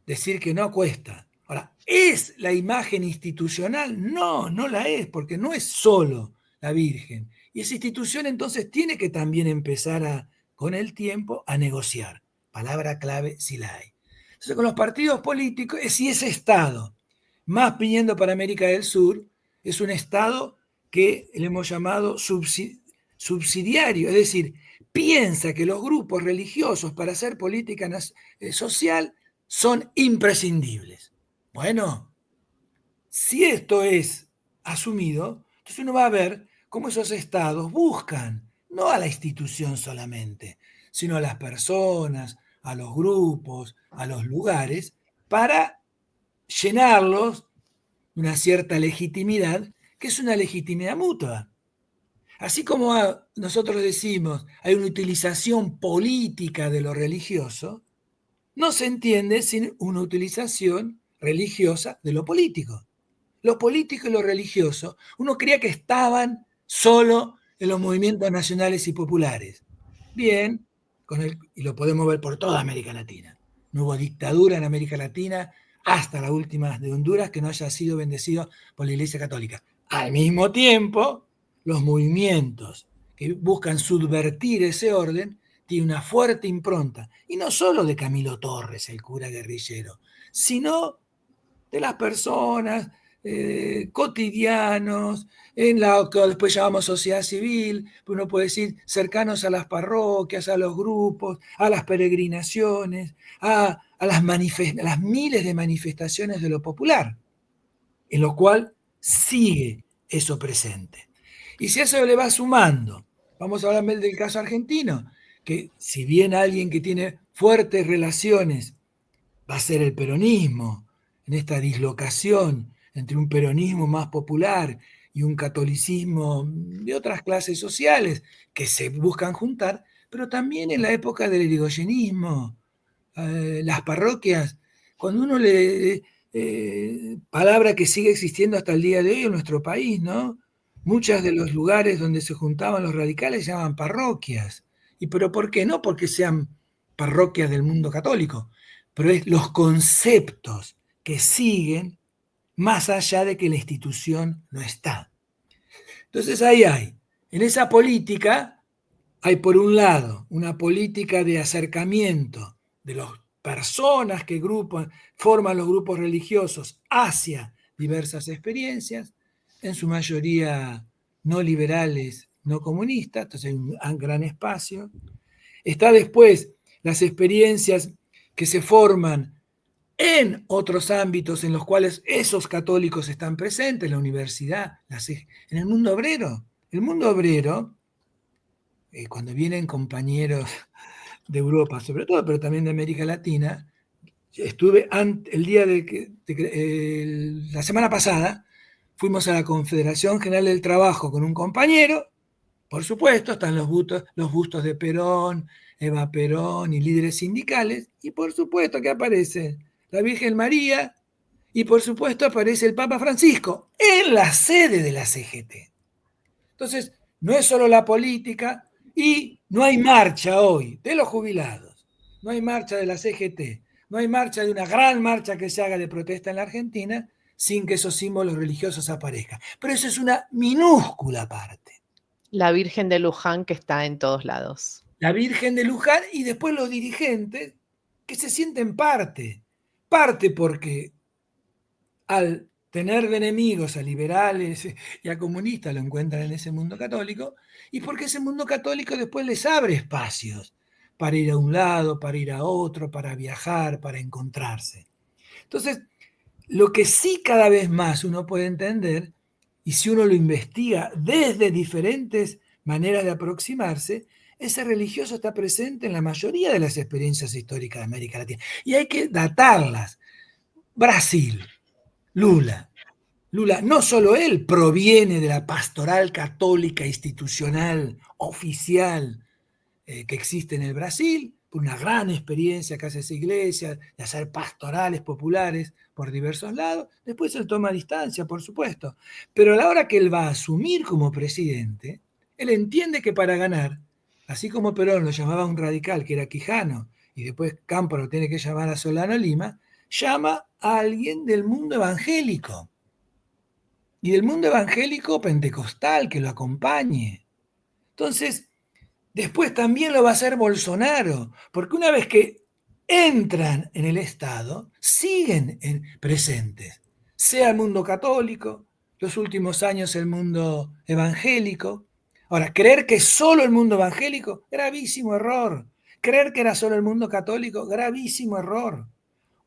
decir que no cuesta. Ahora, ¿es la imagen institucional? No, no la es, porque no es solo la Virgen. Y esa institución entonces tiene que también empezar con el tiempo a negociar. Palabra clave si la hay. Entonces, con los partidos políticos, si ese Estado, más viniendo para América del Sur, es un Estado que le hemos llamado subsidiario, es decir, piensa que los grupos religiosos para hacer política social son imprescindibles. Bueno, si esto es asumido, entonces uno va a ver cómo esos estados buscan no a la institución solamente, sino a las personas, a los grupos, a los lugares, para llenarlos de una cierta legitimidad, que es una legitimidad mutua. Así como nosotros decimos hay una utilización política de lo religioso, no se entiende sin una utilización religiosa de lo político. Lo político y lo religioso, uno creía que estaban solo en los movimientos nacionales y populares. Bien, y lo podemos ver por toda América Latina. No hubo dictadura en América Latina hasta la última de Honduras que no haya sido bendecido por la Iglesia Católica. Al mismo tiempo, los movimientos que buscan subvertir ese orden tienen una fuerte impronta, y no solo de Camilo Torres, el cura guerrillero, sino de las personas cotidianos, en la que después llamamos sociedad civil, uno puede decir cercanos a las parroquias, a los grupos, a las peregrinaciones, a las miles de manifestaciones de lo popular, en lo cual sigue eso presente. Y si a eso le va sumando, vamos a hablar del caso argentino, que si bien alguien que tiene fuertes relaciones va a ser el peronismo, en esta dislocación entre un peronismo más popular y un catolicismo de otras clases sociales que se buscan juntar, pero también en la época del irigoyenismo, las parroquias, cuando uno palabra que sigue existiendo hasta el día de hoy en nuestro país, ¿no? Muchos de los lugares donde se juntaban los radicales se llaman parroquias. ¿Y pero por qué? No porque sean parroquias del mundo católico, pero es los conceptos que siguen más allá de que la institución no está. Entonces ahí en esa política hay por un lado una política de acercamiento de las personas que forman los grupos religiosos hacia diversas experiencias, en su mayoría no liberales, no comunistas, entonces hay un gran espacio. Está después las experiencias que se forman en otros ámbitos en los cuales esos católicos están presentes, la universidad, en el mundo obrero. El mundo obrero, cuando vienen compañeros de Europa, sobre todo, pero también de América Latina, estuve el día la semana pasada, fuimos a la Confederación General del Trabajo con un compañero, por supuesto, están los bustos de Perón, Eva Perón y líderes sindicales, y por supuesto que aparece la Virgen María, y por supuesto aparece el Papa Francisco en la sede de la CGT. Entonces, no es solo la política, y no hay marcha hoy de los jubilados, no hay marcha de la CGT, no hay marcha de una gran marcha que se haga de protesta en la Argentina sin que esos símbolos religiosos aparezcan. Pero eso es una minúscula parte. La Virgen de Luján, que está en todos lados. La Virgen de Luján, y después los dirigentes que se sienten parte porque al tener de enemigos a liberales y a comunistas lo encuentran en ese mundo católico, y porque ese mundo católico después les abre espacios para ir a un lado, para ir a otro, para viajar, para encontrarse. Entonces, lo que sí cada vez más uno puede entender, y si uno lo investiga desde diferentes maneras de aproximarse, ese religioso está presente en la mayoría de las experiencias históricas de América Latina. Y hay que datarlas. Brasil, Lula. Lula, no solo él proviene de la pastoral católica institucional, oficial, que existe en el Brasil, por una gran experiencia que hace esa iglesia, de hacer pastorales populares por diversos lados. Después él toma distancia, por supuesto. Pero a la hora que él va a asumir como presidente, él entiende que para ganar, así como Perón lo llamaba un radical, que era Quijano, y después Campo lo tiene que llamar a Solano Lima, llama a alguien del mundo evangélico. Y del mundo evangélico pentecostal que lo acompañe. Entonces, después también lo va a hacer Bolsonaro, porque una vez que entran en el Estado, siguen presentes, sea el mundo católico, los últimos años el mundo evangélico. Ahora, creer que solo el mundo evangélico, gravísimo error. Creer que era solo el mundo católico, gravísimo error.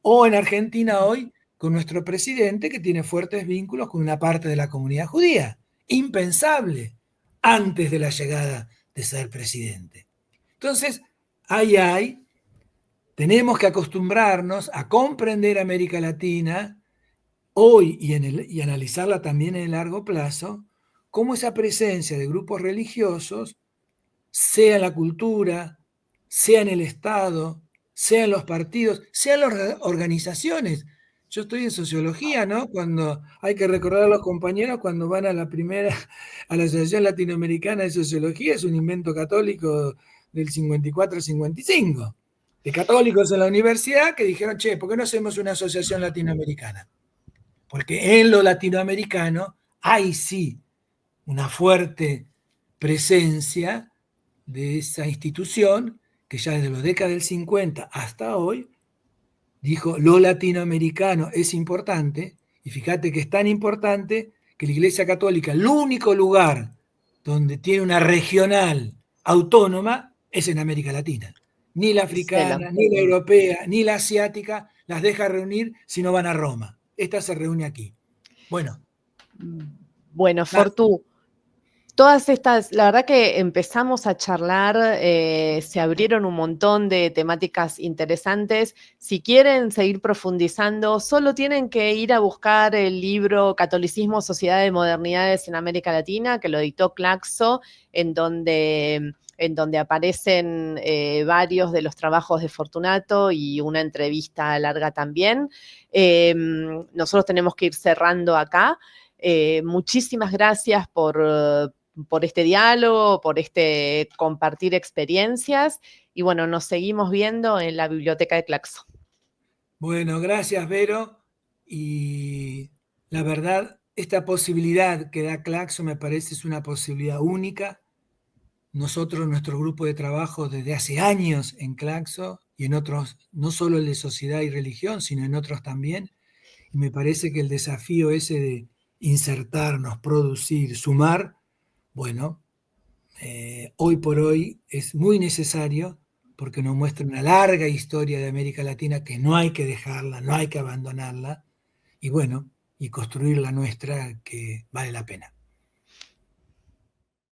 O en Argentina hoy, con nuestro presidente que tiene fuertes vínculos con una parte de la comunidad judía. Impensable. antes de la llegada de ser presidente. Entonces, tenemos que acostumbrarnos a comprender América Latina hoy y analizarla también en el largo plazo, cómo esa presencia de grupos religiosos, sea en la cultura, sea en el Estado, sea en los partidos, sea en las organizaciones. Yo estoy en sociología, ¿no? Cuando hay que recordar a los compañeros cuando van a la Asociación Latinoamericana de Sociología, es un invento católico del 54-55, de católicos en la universidad que dijeron, che, ¿por qué no hacemos una asociación latinoamericana? Porque en lo latinoamericano hay sí una fuerte presencia de esa institución que ya desde la década del 50 hasta hoy dijo lo latinoamericano es importante, y fíjate que es tan importante que la Iglesia Católica, el único lugar donde tiene una regional autónoma es en América Latina. Ni la africana, ni la europea, ni la asiática las deja reunir si no van a Roma. Esta se reúne aquí. Bueno, Fortú, todas estas, la verdad que empezamos a charlar, se abrieron un montón de temáticas interesantes. Si quieren seguir profundizando, solo tienen que ir a buscar el libro Catolicismo, Sociedad de Modernidades en América Latina, que lo editó Claxo, en donde aparecen varios de los trabajos de Fortunato y una entrevista larga también. Nosotros tenemos que ir cerrando acá. Muchísimas gracias por este diálogo, por este compartir experiencias. Y bueno, nos seguimos viendo en la biblioteca de Claxo. Bueno, gracias, Vero. Y la verdad, esta posibilidad que da Claxo me parece es una posibilidad única. Nosotros, nuestro grupo de trabajo desde hace años en Claxo y en otros, no solo el de sociedad y religión, sino en otros también. Y me parece que el desafío ese de insertarnos, producir, sumar, bueno, hoy por hoy es muy necesario porque nos muestra una larga historia de América Latina que no hay que dejarla, no hay que abandonarla, y bueno, y construir la nuestra que vale la pena.